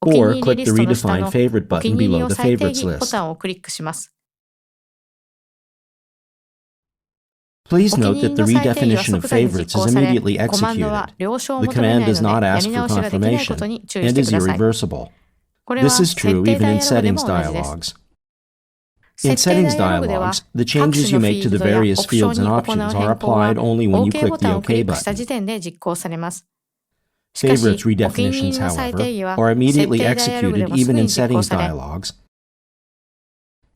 お気に Or 入り click リ the ストの下 Redefine の Favorite お気 button に入り below の the 再定 Favorites 義ボ list. タンをクリックします。 Please お気 note に入り that the の再定義は redefinition of 即座に favorites 実 is 行され、 immediately コマンドは executed. 了承を The 求めな command いの does で、 not や ask り for 直しができないこと confirmation に注意し and て is ください。 irreversible. これは This is 設 true 定 even ダイ in アログで settings も同じです。 dialogues. 設 In 定 settings ダイアログでは、 dialogs, the 各 changes 種 you のフ make ィー to ル the ドやオ various プション fields に and 行う options are 変更は、 applied only when you OK ボ click タ the ンをクリ OK ックした button. 時点で実行されます。しかし、 Favorites お気に入り redefinitions, の再定 however, 義は are 設 immediately 定ダイアログで executed もすぐ even に in 実行 settings され、 dialogs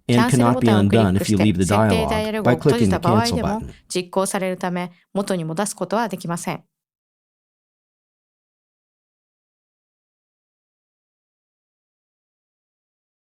キャ and ンセルボ cannot be タンをクリッ undone ク if し you て leave the 設定ダイ dialog アログ by を閉じ clicking た the 場合 cancel でも button. 実行されるため元に戻すことはできません。